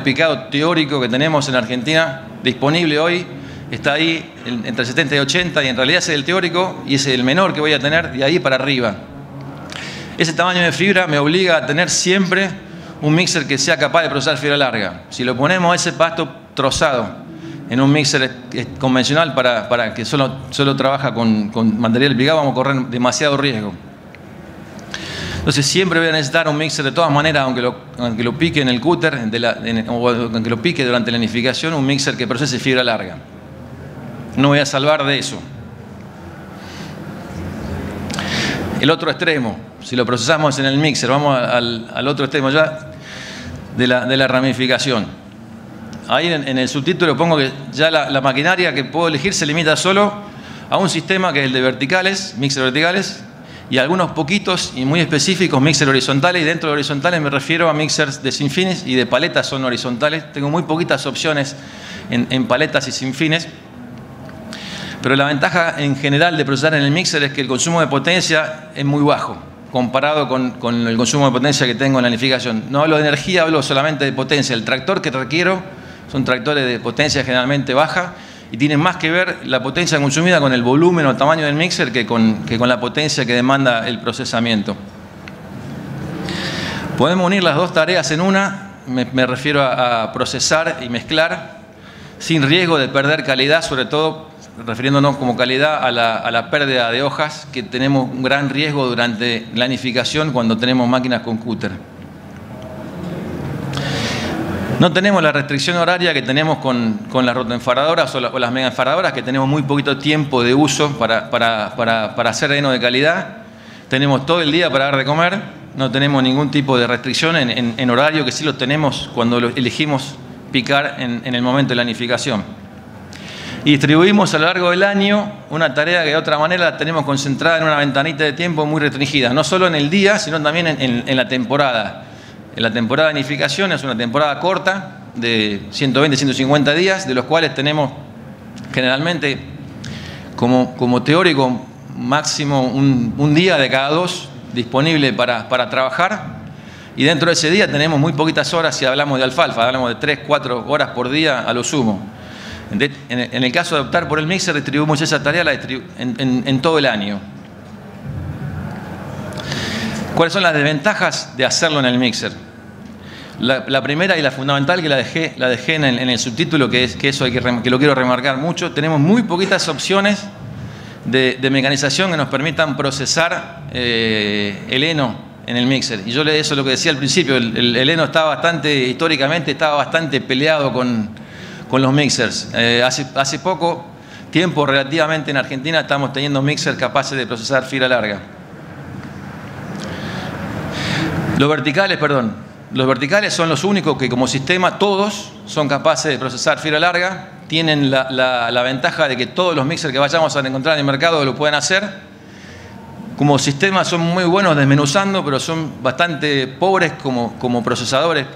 picado teórico que tenemos en Argentina disponible hoy está ahí entre 70 y 80, y en realidad ese es el teórico y ese es el menor que voy a tener de ahí para arriba. Ese tamaño de fibra me obliga a tener siempre un mixer que sea capaz de procesar fibra larga. Si lo ponemos a ese pasto trozado en un mixer convencional para que solo trabaja con material picado, vamos a correr demasiado riesgo. Entonces siempre voy a necesitar un mixer de todas maneras, aunque lo pique en el cúter, o aunque lo pique durante la lanificación, un mixer que procese fibra larga. No voy a salvar de eso. El otro extremo, si lo procesamos en el mixer, vamos al otro extremo ya de la ramificación. Ahí en el subtítulo pongo que ya la maquinaria que puedo elegir se limita solo a un sistema que es el de verticales, mixer verticales, y algunos poquitos y muy específicos mixer horizontales, y dentro de horizontales me refiero a mixers de sin fines, y de paletas son horizontales. Tengo muy poquitas opciones en paletas y sin fines, pero la ventaja en general de procesar en el mixer es que el consumo de potencia es muy bajo comparado con el consumo de potencia que tengo en la lanificación. No hablo de energía, hablo solamente de potencia. El tractor que requiero son tractores de potencia generalmente baja, y tiene más que ver la potencia consumida con el volumen o el tamaño del mixer que con la potencia que demanda el procesamiento. Podemos unir las dos tareas en una, me refiero a procesar y mezclar, sin riesgo de perder calidad, sobre todo refiriéndonos como calidad a la pérdida de hojas, que tenemos un gran riesgo durante la lanificación cuando tenemos máquinas con cúter. No tenemos la restricción horaria que tenemos con las rotoenfaradoras o las megaenfaradoras, que tenemos muy poquito tiempo de uso para hacer heno de calidad. Tenemos todo el día para dar de comer, no tenemos ningún tipo de restricción en horario, que sí lo tenemos cuando elegimos picar en el momento de la lanificación. Y distribuimos a lo largo del año una tarea que de otra manera la tenemos concentrada en una ventanita de tiempo muy restringida, no solo en el día, sino también en la temporada. En la temporada de lanificación es una temporada corta de 120, 150 días, de los cuales tenemos generalmente como teórico máximo un día de cada dos disponible para trabajar, y dentro de ese día tenemos muy poquitas horas si hablamos de alfalfa, hablamos de 3, 4 horas por día a lo sumo. En el caso de optar por el mixer, distribuimos esa tarea en todo el año. ¿Cuáles son las desventajas de hacerlo en el mixer? La primera y la fundamental, que la dejé en el subtítulo, que eso que lo quiero remarcar mucho: tenemos muy poquitas opciones de mecanización que nos permitan procesar el heno en el mixer. Y eso es lo que decía al principio, el heno históricamente estaba bastante peleado con los mixers. Hace poco tiempo, relativamente, en Argentina estamos teniendo mixers capaces de procesar fibra larga. Los verticales son los únicos que como sistema todos son capaces de procesar fibra larga. Tienen la ventaja de que todos los mixers que vayamos a encontrar en el mercado lo pueden hacer. Como sistema son muy buenos desmenuzando, pero son bastante pobres como procesadores.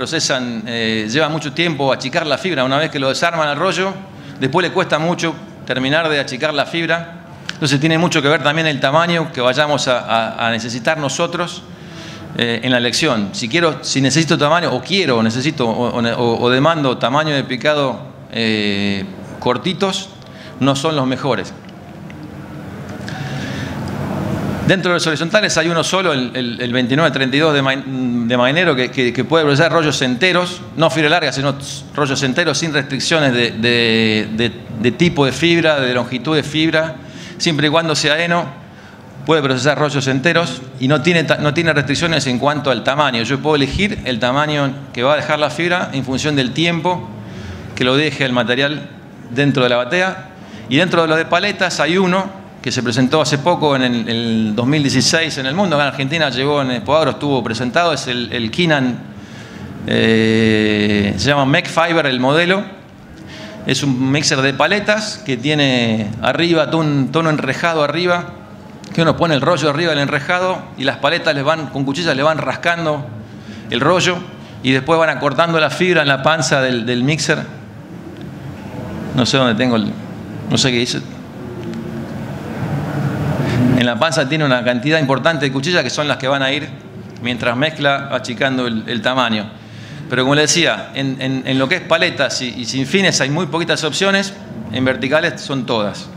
Lleva mucho tiempo achicar la fibra. Una vez que lo desarman al rollo, después le cuesta mucho terminar de achicar la fibra. Entonces tiene mucho que ver también el tamaño que vayamos a necesitar nosotros en la elección. Si necesito tamaño, o demando tamaño de picado cortitos, no son los mejores. Dentro de los horizontales hay uno solo, el 2932 de Mainero, que puede procesar rollos enteros, no fibra larga, sino rollos enteros sin restricciones de tipo de fibra, de longitud de fibra, siempre y cuando sea heno. Puede procesar rollos enteros y no tiene restricciones en cuanto al tamaño. Yo puedo elegir el tamaño que va a dejar la fibra en función del tiempo que lo deje el material dentro de la batea. Y dentro de lo de paletas hay uno que se presentó hace poco, en el 2016 en el mundo. Acá en Argentina llegó, en Expoagro estuvo presentado, es el Kinan, se llama MechFiber el modelo. Es un mixer de paletas que tiene arriba todo un tono enrejado arriba, que uno pone el rollo arriba del enrejado y las paletas con cuchillas le van rascando el rollo y después van acortando la fibra en la panza del mixer. No sé dónde tengo no sé qué dice. En la panza tiene una cantidad importante de cuchillas que son las que van a ir mientras mezcla achicando el tamaño. Pero como le decía, en lo que es paletas y sin fines hay muy poquitas opciones, en verticales son todas.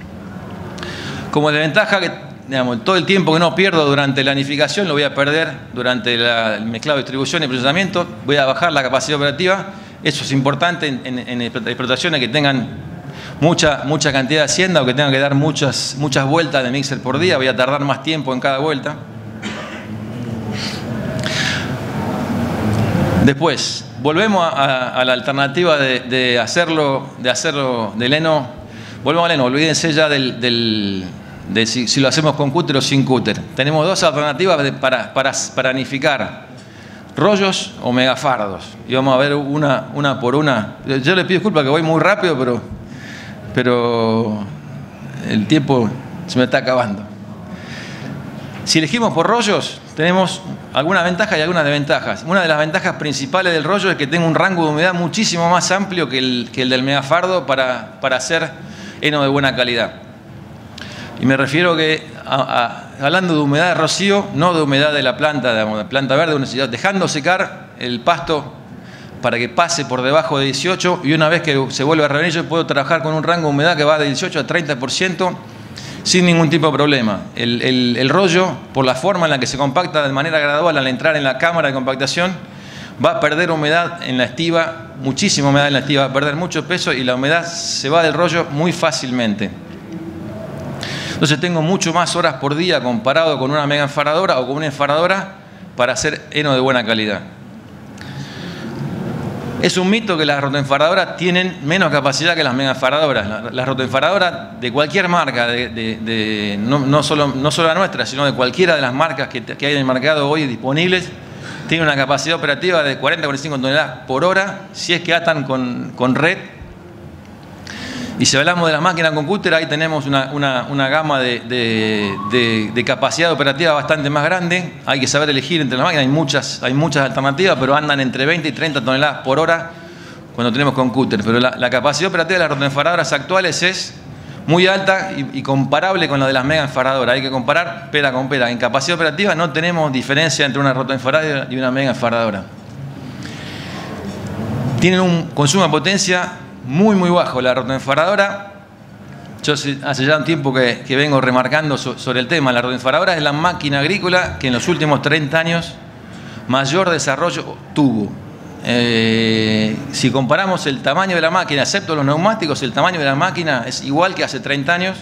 Como desventaja, que digamos, todo el tiempo que no pierdo durante la anificación lo voy a perder durante el mezclado, distribución y procesamiento, voy a bajar la capacidad operativa. Eso es importante en explotaciones que tengan mucha cantidad de hacienda o que tengan que dar muchas vueltas de mixer por día, voy a tardar más tiempo en cada vuelta. Después, volvemos a la alternativa de hacerlo del heno. Volvemos al heno, olvídense ya de si lo hacemos con cúter o sin cúter. Tenemos dos alternativas para anificar: rollos o megafardos. Y vamos a ver una por una. Yo le pido disculpas que voy muy rápido, pero el tiempo se me está acabando. Si elegimos por rollos, tenemos algunas ventajas y algunas desventajas. Una de las ventajas principales del rollo es que tengo un rango de humedad muchísimo más amplio que el del megafardo para hacer heno de buena calidad. Y me refiero que, hablando de humedad de rocío, no de humedad de la planta, de planta verde, dejando secar el pasto para que pase por debajo de 18, y una vez que se vuelve a revenir, yo puedo trabajar con un rango de humedad que va de 18 a 30%, sin ningún tipo de problema. El rollo, por la forma en la que se compacta de manera gradual al entrar en la cámara de compactación, va a perder humedad en la estiba, muchísima humedad en la estiba, va a perder mucho peso y la humedad se va del rollo muy fácilmente. Entonces tengo mucho más horas por día comparado con una mega enfaradora o con una enfaradora para hacer heno de buena calidad. Es un mito que las rotoenfaradoras tienen menos capacidad que las megaenfaradoras. Las rotoenfaradoras de cualquier marca, no solo la nuestra, sino de cualquiera de las marcas que hay en el mercado hoy disponibles, tienen una capacidad operativa de 40 a 45 toneladas por hora, si es que atan con red. Y si hablamos de las máquinas con cúter, ahí tenemos una gama de capacidad operativa bastante más grande. Hay que saber elegir entre las máquinas, hay muchas alternativas, pero andan entre 20 y 30 toneladas por hora cuando tenemos con cúter. Pero la capacidad operativa de las rotoenfaradoras actuales es muy alta y comparable con la de las mega enfaradoras. Hay que comparar pera con pera. En capacidad operativa no tenemos diferencia entre una rotoenfaradora y una mega enfaradora. Tienen un consumo de potencia muy bajo. La rotoenfaradora, yo hace ya un tiempo que vengo remarcando sobre el tema, la rotoenfaradora es la máquina agrícola que en los últimos 30 años mayor desarrollo tuvo. Si comparamos el tamaño de la máquina, excepto los neumáticos, el tamaño de la máquina es igual que hace 30 años.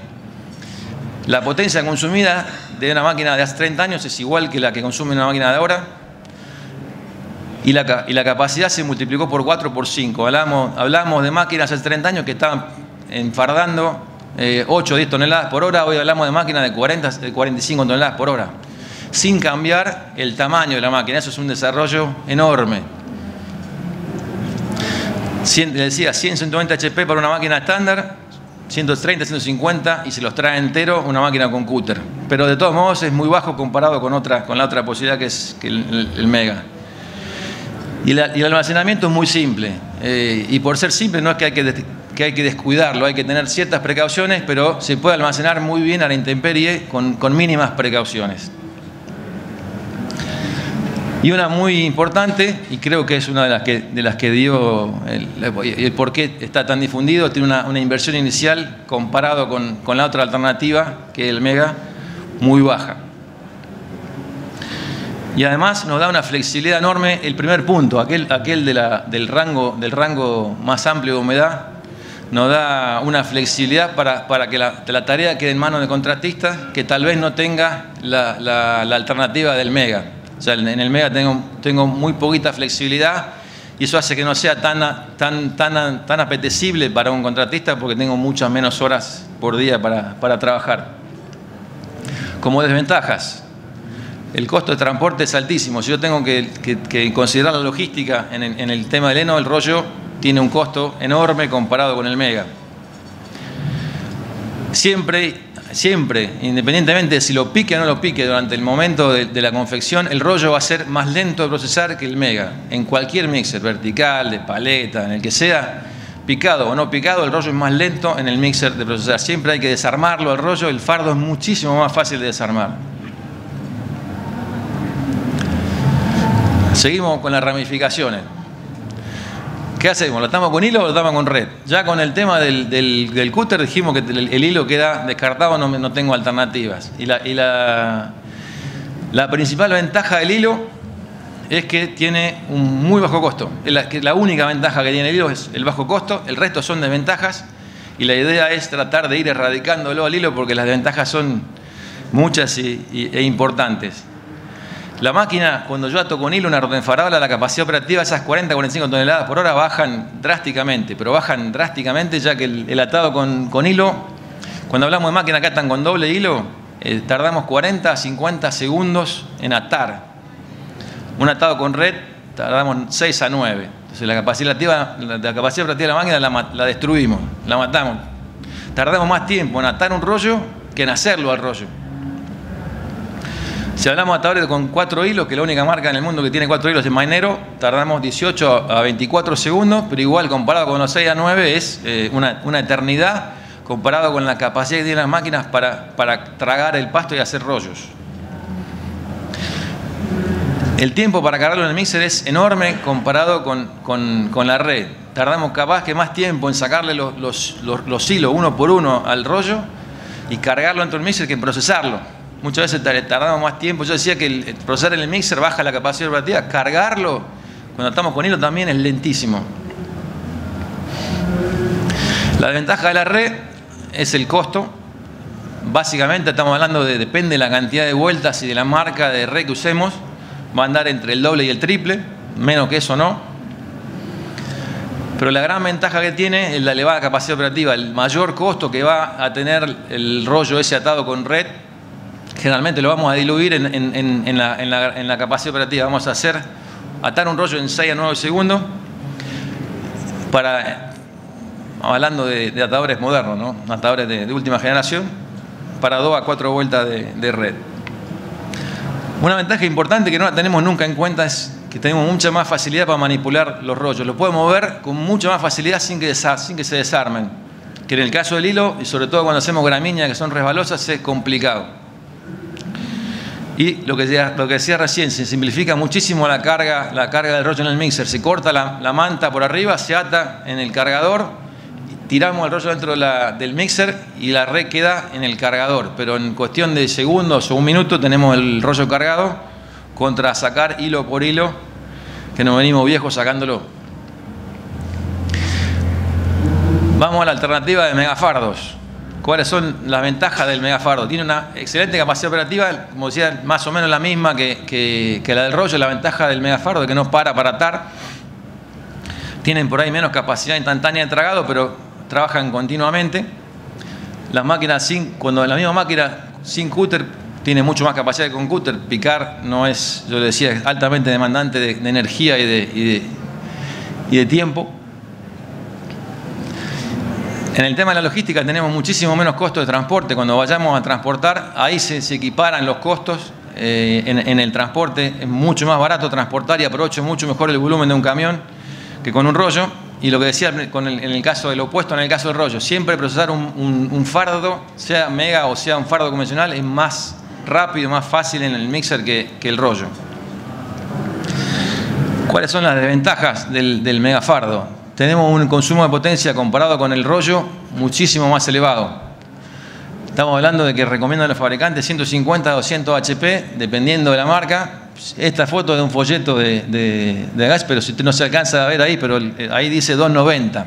La potencia consumida de una máquina de hace 30 años es igual que la que consume una máquina de ahora. Y la capacidad se multiplicó por 4 o por 5. Hablamos de máquinas hace 30 años que estaban enfardando 8 o 10 toneladas por hora. Hoy hablamos de máquinas de 45 toneladas por hora, sin cambiar el tamaño de la máquina. Eso es un desarrollo enorme. Le decía, 190 HP para una máquina estándar, 130, 150 y se los trae entero una máquina con cúter. Pero de todos modos es muy bajo comparado con la otra posibilidad que es el Mega. Y el almacenamiento es muy simple. Y por ser simple no es que hay que descuidarlo, hay que tener ciertas precauciones, pero se puede almacenar muy bien a la intemperie con mínimas precauciones. Y una muy importante, y creo que es una de las que dio el por qué está tan difundido, tiene una inversión inicial comparado con la otra alternativa, que es el Mega, muy baja. Y además nos da una flexibilidad enorme. El primer punto, aquel del rango más amplio de humedad, nos da una flexibilidad para que la tarea quede en manos de contratistas que tal vez no tenga la alternativa del Mega. O sea, en el Mega tengo muy poquita flexibilidad y eso hace que no sea tan apetecible para un contratista porque tengo muchas menos horas por día para trabajar. Como desventajas, el costo de transporte es altísimo. Si yo tengo que considerar la logística en el tema del heno, el rollo tiene un costo enorme comparado con el Mega. Siempre, independientemente de si lo pique o no lo pique durante el momento de la confección, el rollo va a ser más lento de procesar que el Mega. En cualquier mixer, vertical, de paleta, en el que sea, picado o no picado, el rollo es más lento en el mixer de procesar. Siempre hay que desarmarlo al rollo, el fardo es muchísimo más fácil de desarmar. Seguimos con las ramificaciones. ¿Qué hacemos? ¿Lo atamos con hilo o lo atamos con red? Ya con el tema del cúter dijimos que el hilo queda descartado, no tengo alternativas. Y la principal ventaja del hilo es que tiene un muy bajo costo. La única ventaja que tiene el hilo es el bajo costo, el resto son desventajas y la idea es tratar de ir erradicándolo al hilo porque las desventajas son muchas e importantes. La máquina, cuando yo ato con hilo una rotoenfaradora, la capacidad operativa, esas 40-45 toneladas por hora bajan drásticamente, pero bajan drásticamente ya que el atado con hilo, cuando hablamos de máquinas que atan con doble hilo, tardamos 40-50 segundos en atar. Un atado con red tardamos 6 a 9. Entonces la capacidad operativa de la máquina la destruimos, la matamos. Tardamos más tiempo en atar un rollo que en hacerlo al rollo. Si hablamos de atadores con 4 hilos, que la única marca en el mundo que tiene 4 hilos es Mainero, tardamos 18 a 24 segundos, pero igual comparado con los 6 a 9 es una eternidad comparado con la capacidad que tienen las máquinas para tragar el pasto y hacer rollos. El tiempo para cargarlo en el mixer es enorme comparado con la red. Tardamos capaz que más tiempo en sacarle los hilos uno por uno al rollo y cargarlo dentro del mixer que en procesarlo. Muchas veces tardamos más tiempo. Yo decía que el procesar en el mixer baja la capacidad operativa. Cargarlo, cuando estamos con hilo, también es lentísimo. La desventaja de la red es el costo. Básicamente estamos hablando depende de la cantidad de vueltas y de la marca de red que usemos. Va a andar entre el doble y el triple. Menos que eso no. Pero la gran ventaja que tiene es la elevada capacidad operativa. El mayor costo que va a tener el rollo ese atado con red, generalmente lo vamos a diluir en la capacidad operativa. Vamos a atar un rollo en 6 a 9 segundos hablando de atadores modernos, ¿no? Atadores de última generación, para 2 a 4 vueltas de red. Una ventaja importante que no la tenemos nunca en cuenta es que tenemos mucha más facilidad para manipular los rollos. Los podemos mover con mucha más facilidad sin que se desarmen. Que en el caso del hilo, y sobre todo cuando hacemos gramíneas que son resbalosas, es complicado. Y lo que decía recién, se simplifica muchísimo la carga del rollo en el mixer. Se corta la manta por arriba, se ata en el cargador, tiramos el rollo dentro del mixer y la red queda en el cargador. Pero en cuestión de segundos o un minuto tenemos el rollo cargado contra sacar hilo por hilo, que nos venimos viejos sacándolo. Vamos a la alternativa de megafardos. ¿Cuáles son las ventajas del megafardo? Tiene una excelente capacidad operativa, como decía, más o menos la misma que la del rollo. La ventaja del megafardo es que no para atar. Tienen por ahí menos capacidad instantánea de tragado, pero trabajan continuamente. Las máquinas cuando la misma máquina sin cúter tiene mucho más capacidad que con cúter. Picar no es, yo le decía, es altamente demandante de energía y de tiempo. En el tema de la logística tenemos muchísimo menos costo de transporte. Cuando vayamos a transportar, ahí se equiparan los costos. En el transporte es mucho más barato transportar y aprovecho mucho mejor el volumen de un camión que con un rollo. Y lo que decía en el caso del opuesto, en el caso del rollo, siempre procesar un fardo, sea mega o sea un fardo convencional, es más rápido, más fácil en el mixer que el rollo. ¿Cuáles son las desventajas del megafardo? Tenemos un consumo de potencia comparado con el rollo muchísimo más elevado. Estamos hablando de que recomiendan los fabricantes 150 a 200 HP, dependiendo de la marca. Esta foto es de un folleto de gas, pero si no se alcanza a ver ahí, pero ahí dice 290.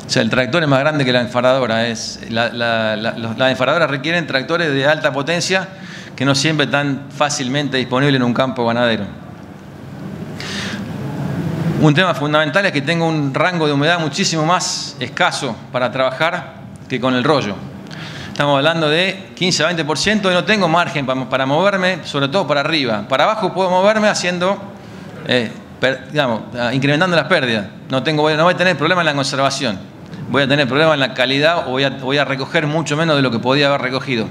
O sea, el tractor es más grande que la enfaradora. Las enfaradoras requieren tractores de alta potencia que no siempre están fácilmente disponibles en un campo ganadero. Un tema fundamental es que tengo un rango de humedad muchísimo más escaso para trabajar que con el rollo. Estamos hablando de 15 a 20% y no tengo margen para moverme, sobre todo para arriba. Para abajo puedo moverme haciendo, incrementando las pérdidas. No voy a tener problema en la conservación. Voy a tener problema en la calidad o voy a recoger mucho menos de lo que podía haber recogido.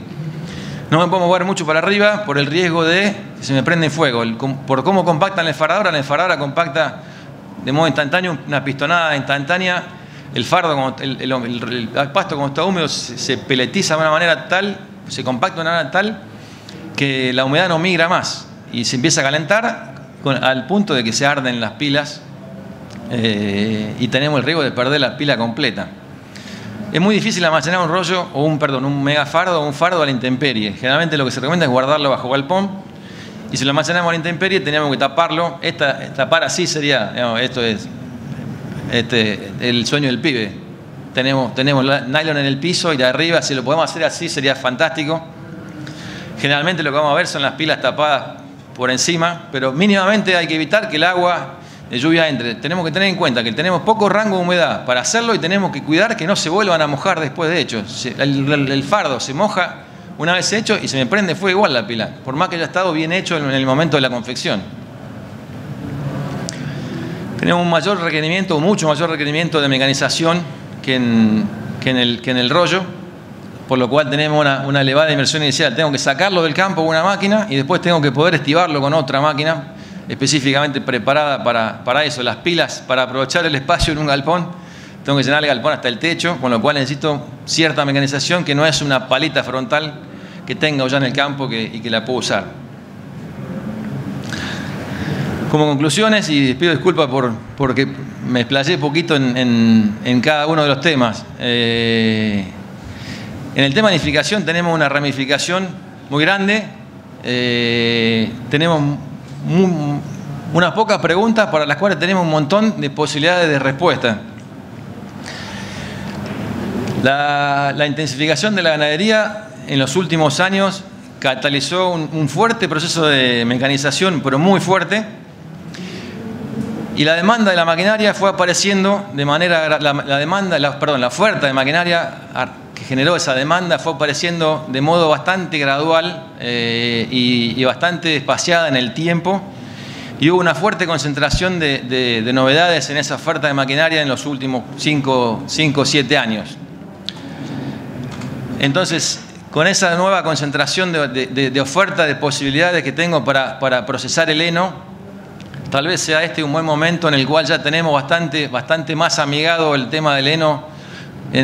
No me puedo mover mucho para arriba por el riesgo de que se me prende fuego. Por cómo compacta la enfaradora compacta de modo instantáneo, una pistonada instantánea. El fardo, el pasto como está húmedo, se peletiza de una manera tal, se compacta de una manera tal que la humedad no migra más y se empieza a calentar al punto de que se arden las pilas y tenemos el riesgo de perder la pila completa. Es muy difícil almacenar un rollo o un megafardo o un fardo a la intemperie. Generalmente lo que se recomienda es guardarlo bajo galpón, y si lo almacenamos a la intemperie tenemos que taparlo. Tapar así sería, digamos, esto es el sueño del pibe. Tenemos nylon en el piso y de arriba, si lo podemos hacer así sería fantástico. Generalmente lo que vamos a ver son las pilas tapadas por encima, pero mínimamente hay que evitar que el agua de lluvia entre. Tenemos que tener en cuenta que tenemos poco rango de humedad para hacerlo y tenemos que cuidar que no se vuelvan a mojar después de hecho. El fardo se moja una vez hecho y se me prende fuego igual la pila, por más que haya estado bien hecho en el momento de la confección. Tenemos un mayor requerimiento, mucho mayor requerimiento de mecanización que en el rollo, por lo cual tenemos una elevada inversión inicial. Tengo que sacarlo del campo con una máquina y después tengo que poder estibarlo con otra máquina específicamente preparada para eso. Las pilas, para aprovechar el espacio en un galpón, tengo que llenar el galpón hasta el techo, con lo cual necesito cierta mecanización que no es una palita frontal que tenga ya en el campo y que la puedo usar. Como conclusiones, y les pido disculpas porque me explayé poquito en cada uno de los temas. En el tema de nidificación tenemos una ramificación muy grande. Tenemos unas pocas preguntas para las cuales tenemos un montón de posibilidades de respuesta. La intensificación de la ganadería en los últimos años catalizó un fuerte proceso de mecanización, pero muy fuerte, y la demanda de la maquinaria fue apareciendo de manera, la oferta de maquinaria que generó esa demanda fue apareciendo de modo bastante gradual y bastante espaciada en el tiempo, y hubo una fuerte concentración de novedades en esa oferta de maquinaria en los últimos 5 o 7 años. Entonces, con esa nueva concentración de oferta, de posibilidades que tengo para procesar el heno, tal vez sea este un buen momento en el cual ya tenemos bastante más amigado el tema del heno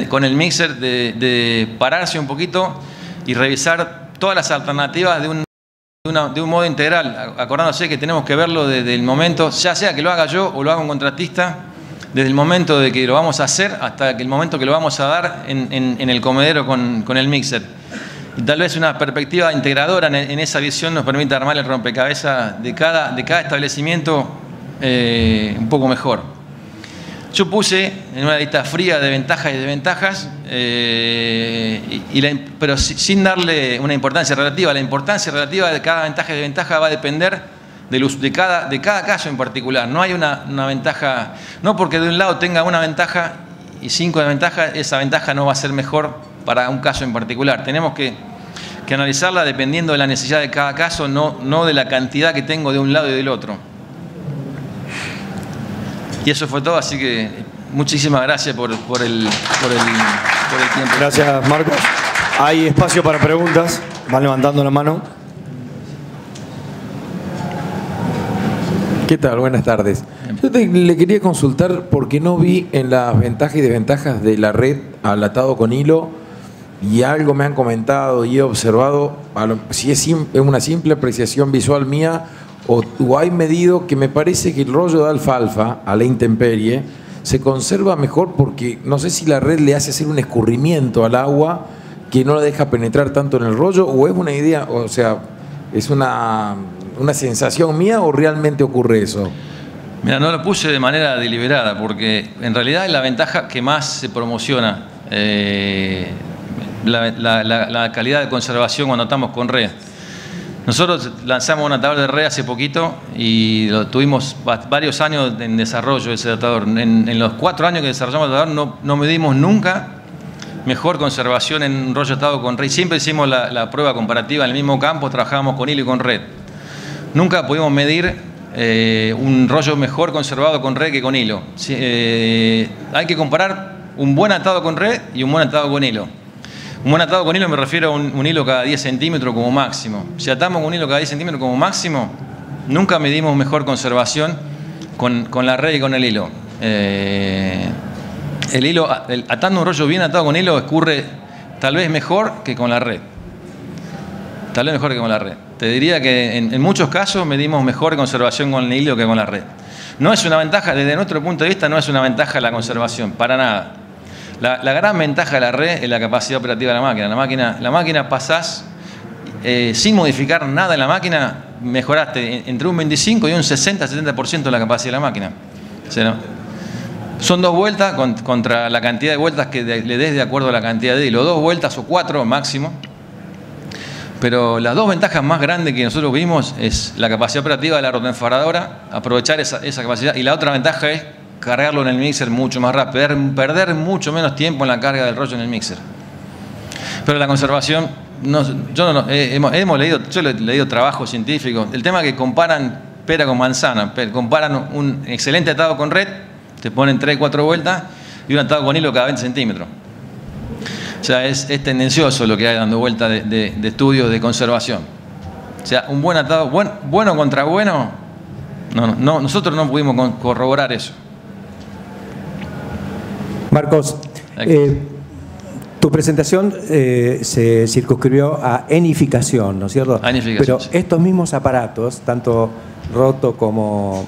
con el mixer, de pararse un poquito y revisar todas las alternativas de un modo integral, acordándose que tenemos que verlo desde el momento, ya sea que lo haga yo o lo haga un contratista, desde el momento de que lo vamos a hacer hasta el momento que lo vamos a dar en el comedero con el mixer. Y tal vez una perspectiva integradora en esa visión nos permita armar el rompecabezas de cada establecimiento un poco mejor. Yo puse en una lista fría de ventajas y desventajas, pero sin darle una importancia relativa. La importancia relativa de cada ventaja y desventaja va a depender de cada caso en particular. No hay una ventaja, no porque de un lado tenga una ventaja y 5 desventajas, esa ventaja no va a ser mejor para un caso en particular. Tenemos que analizarla dependiendo de la necesidad de cada caso, no de la cantidad que tengo de un lado y del otro. Y eso fue todo, así que muchísimas gracias por el tiempo. Gracias, Marcos. Hay espacio para preguntas. Van levantando la mano. ¿Qué tal? Buenas tardes. Yo le quería consultar porque no vi en las ventajas y desventajas de la red al atado con hilo, y algo me han comentado y he observado, si es una simple apreciación visual mía o hay medido, que me parece que el rollo de alfalfa a la intemperie se conserva mejor porque no sé si la red le hace hacer un escurrimiento al agua que no la deja penetrar tanto en el rollo, o es una idea, o sea, es una sensación mía o realmente ocurre eso. Mira, no lo puse de manera deliberada porque en realidad es la ventaja que más se promociona, la calidad de conservación cuando estamos con red. Nosotros lanzamos un atador de red hace poquito y tuvimos varios años en desarrollo de ese atador. En los 4 años que desarrollamos el atador no medimos nunca mejor conservación en un rollo atado con red. Siempre hicimos la prueba comparativa en el mismo campo, trabajábamos con hilo y con red. Nunca pudimos medir un rollo mejor conservado con red que con hilo. Hay que comparar un buen atado con red y un buen atado con hilo. Un buen atado con hilo me refiero a un hilo cada 10 centímetros como máximo. Si atamos un hilo cada 10 centímetros como máximo, nunca medimos mejor conservación con la red y con el hilo. Atando un rollo bien atado con hilo escurre tal vez mejor que con la red. Tal vez mejor que con la red. Te diría que en muchos casos medimos mejor conservación con el hilo que con la red. No es una ventaja, desde nuestro punto de vista, no es una ventaja la conservación, para nada. La gran ventaja de la red es la capacidad operativa de la máquina. La máquina pasás, sin modificar nada en la máquina, mejoraste entre un 25 y un 60-70% de la capacidad de la máquina. ¿Sí, no? Son 2 vueltas contra la cantidad de vueltas que le des de acuerdo a la cantidad de hilo. 2 vueltas o 4 máximo. Pero las 2 ventajas más grandes que nosotros vimos es la capacidad operativa de la rotoenfaradora, aprovechar esa capacidad, y la otra ventaja es cargarlo en el mixer mucho más rápido, perder mucho menos tiempo en la carga del rollo en el mixer. Pero la conservación, yo he leído trabajos científicos. El tema es que comparan pera con manzana, comparan un excelente atado con red, te ponen 3-4 vueltas, y un atado con hilo cada 20 centímetros. O sea, es tendencioso lo que hay dando vuelta de estudios de conservación. O sea, un buen atado, bueno contra bueno, nosotros no pudimos corroborar eso. Marcos, tu presentación se circunscribió a enificación, ¿no es cierto? A enificación, pero sí. Estos mismos aparatos, tanto roto como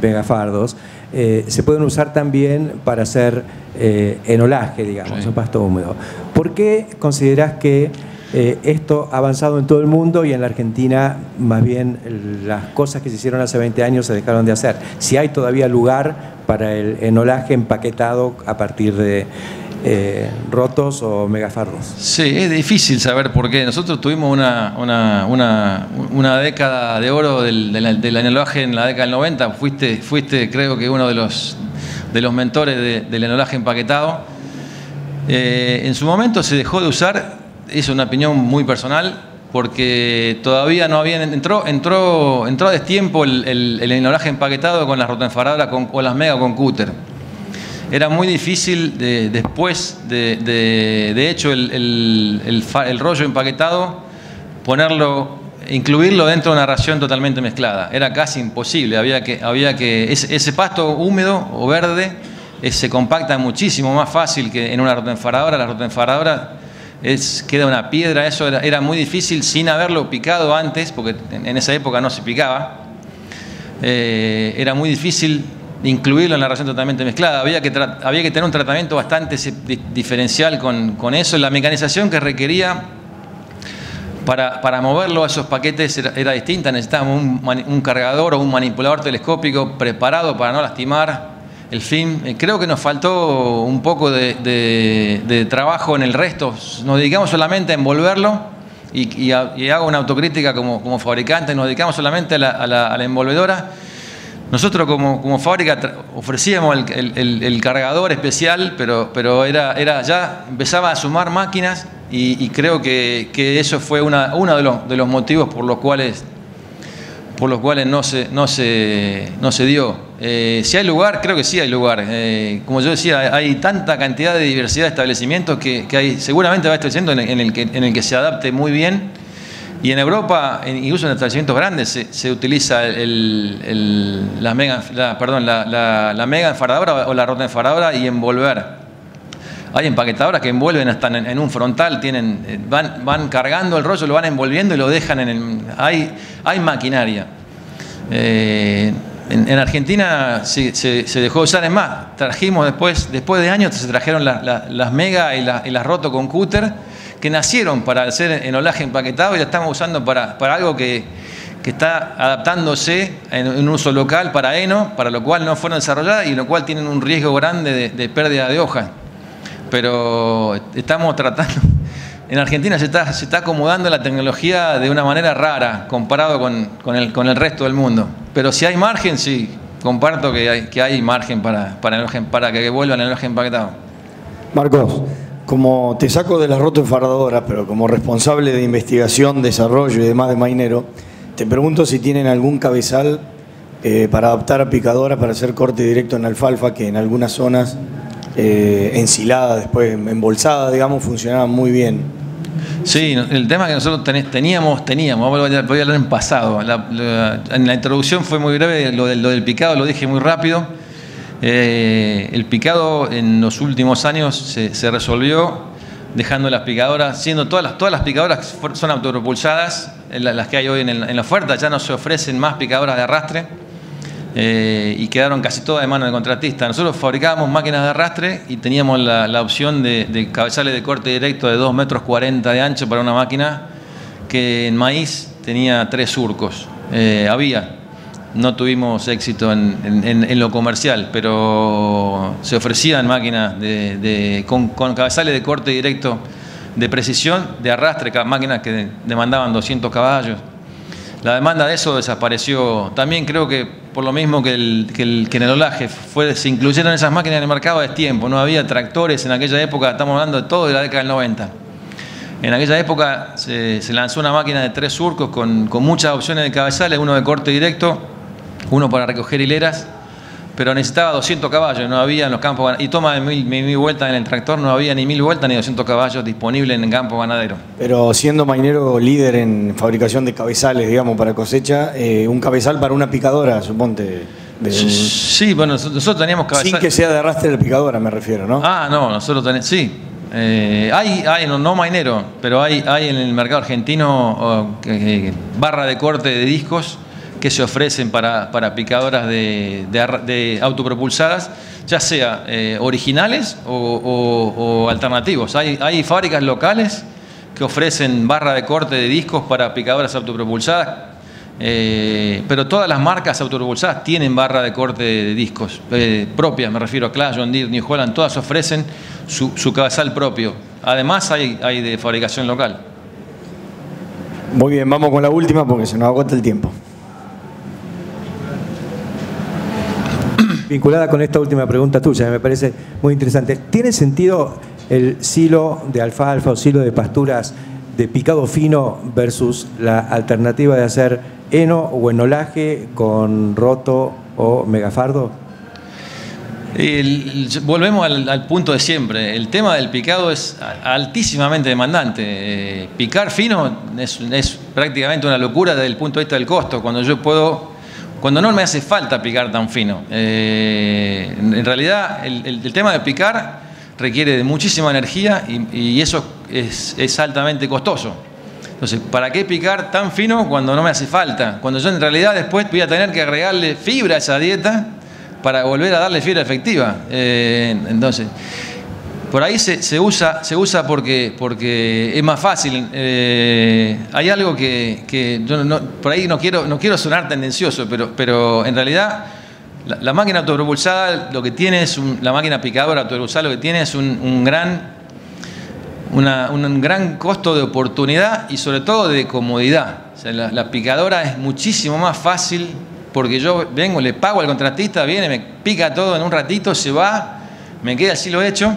megafardos, se pueden usar también para hacer enolaje, digamos, sí, en pasto húmedo. ¿Por qué considerás que esto ha avanzado en todo el mundo y en la Argentina más bien las cosas que se hicieron hace 20 años se dejaron de hacer? Si hay todavía lugar para el enolaje empaquetado a partir de rotos o megafardos. Sí, es difícil saber por qué. Nosotros tuvimos una década de oro del enolaje en la década del 90. Fuiste creo que uno de los mentores del enolaje empaquetado. En su momento se dejó de usar, es una opinión muy personal, porque todavía no habían entró a destiempo el enolaje empaquetado con las rotoenfaradoras o las mega con cúter. Era muy difícil después de hecho el rollo empaquetado incluirlo dentro de una ración totalmente mezclada. Era casi imposible. Había que ese pasto húmedo o verde se compacta muchísimo más fácil que en una rotoenfaradora. La rotoenfaradora queda una piedra. Eso era muy difícil sin haberlo picado antes, porque en esa época no se picaba. Era muy difícil incluirlo en la ración totalmente mezclada. Había que tener un tratamiento bastante diferencial con eso. La mecanización que requería para moverlo a esos paquetes era distinta. Necesitábamos un cargador o un manipulador telescópico preparado para no lastimar el film. Creo que nos faltó un poco de trabajo en el resto. Nos dedicamos solamente a envolverlo y hago una autocrítica como fabricante. Nos dedicamos solamente a la envolvedora. Nosotros como fábrica ofrecíamos el cargador especial, pero ya empezaba a sumar máquinas y creo que eso fue uno de los motivos por los cuales no se dio. Si hay lugar, creo que sí hay lugar. Como yo decía, hay tanta cantidad de diversidad de establecimientos que seguramente va a estar siendo en el que se adapte muy bien. Y en Europa, incluso en establecimientos grandes, se utiliza la mega enfaradora o la rotoenfaradora y envolver. Hay empaquetadoras que envuelven hasta en un frontal, van cargando el rollo, lo van envolviendo y lo dejan hay maquinaria. En Argentina se dejó de usar. Es más, trajimos después de años, se trajeron las mega y las roto con cúter, que nacieron para hacer enolaje empaquetado y la estamos usando para algo que está adaptándose en un uso local para heno, para lo cual no fueron desarrolladas y lo cual tienen un riesgo grande de pérdida de hojas. Pero estamos tratando. En Argentina se está acomodando la tecnología de una manera rara comparado con el resto del mundo. Pero si hay margen, sí, comparto que hay margen para que vuelvan el enolaje empaquetado. Marcos, como te saco de la rotoenfaradora, pero como responsable de investigación, desarrollo y demás de Mainero, te pregunto si tienen algún cabezal para adaptar a picadoras para hacer corte directo en alfalfa, que en algunas zonas ensilada, después embolsada, digamos, funcionaba muy bien. Sí, el tema que nosotros teníamos, voy a hablar en pasado. En la introducción fue muy breve, lo del picado lo dije muy rápido. El picado en los últimos años se resolvió dejando las picadoras, siendo todas las picadoras son autopropulsadas, las que hay hoy en la oferta. Ya no se ofrecen más picadoras de arrastre. y quedaron casi todas de mano del contratista. Nosotros fabricábamos máquinas de arrastre y teníamos la opción de cabezales de corte directo de 2,40 metros de ancho para una máquina que en maíz tenía 3 surcos. No tuvimos éxito en lo comercial, pero se ofrecían máquinas con cabezales de corte directo de precisión, de arrastre, máquinas que demandaban 200 caballos. La demanda de eso desapareció. También creo que por lo mismo que en el olaje se incluyeron esas máquinas en el mercado de tiempo. No había tractores en aquella época, estamos hablando de todo de la década del 90. En aquella época se lanzó una máquina de 3 surcos con muchas opciones de cabezales, uno de corte directo, uno para recoger hileras, pero necesitaba 200 caballos, no había en los campos, y toma de 1000 vueltas en el tractor, no había ni 1000 vueltas ni 200 caballos disponibles en el campo ganadero. Pero siendo Mainero líder en fabricación de cabezales, digamos, para cosecha, un cabezal para una picadora, suponte. Sí, bueno, nosotros teníamos cabezales. Sin que sea de arrastre de picadora, me refiero, ¿no? No, nosotros tenemos, sí. Hay no Mainero, pero hay en el mercado argentino barra de corte de discos que se ofrecen para picadoras de autopropulsadas, ya sea originales o alternativos. Hay fábricas locales que ofrecen barra de corte de discos para picadoras autopropulsadas, pero todas las marcas autopropulsadas tienen barra de corte de discos propias, me refiero a Clash, John Deere, New Holland, todas ofrecen su cabezal propio. Además hay de fabricación local. Muy bien, vamos con la última porque se nos agota el tiempo. Vinculada con esta última pregunta tuya, me parece muy interesante. ¿Tiene sentido el silo de alfalfa o silo de pasturas de picado fino versus la alternativa de hacer heno o enolaje con roto o megafardo? Volvemos al punto de siempre. El tema del picado es altísimamente demandante. Picar fino es prácticamente una locura desde el punto de vista del costo. Cuando no me hace falta picar tan fino. En realidad, el tema de picar requiere de muchísima energía y eso es altamente costoso. Entonces, ¿para qué picar tan fino cuando no me hace falta? Cuando yo en realidad después voy a tener que agregarle fibra a esa dieta para volver a darle fibra efectiva. Entonces, por ahí se usa porque es más fácil. Hay algo que yo por ahí no quiero sonar tendencioso, pero en realidad la máquina autopropulsada lo que tiene es la máquina picadora autopropulsada lo que tiene es un gran costo de oportunidad y sobre todo de comodidad. O sea, la picadora es muchísimo más fácil porque yo vengo, le pago al contratista, viene, me pica todo en un ratito, se va, me queda el silo hecho.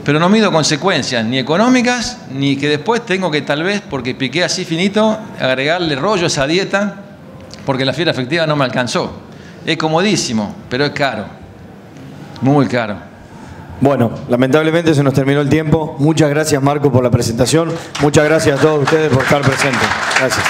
Pero no mido consecuencias, ni económicas, ni que después tengo que tal vez, porque piqué así finito, agregarle rollo a esa dieta, porque la fibra efectiva no me alcanzó. Es comodísimo, pero es caro, muy caro. Bueno, lamentablemente se nos terminó el tiempo. Muchas gracias, Marco, por la presentación. Muchas gracias a todos ustedes por estar presentes. Gracias.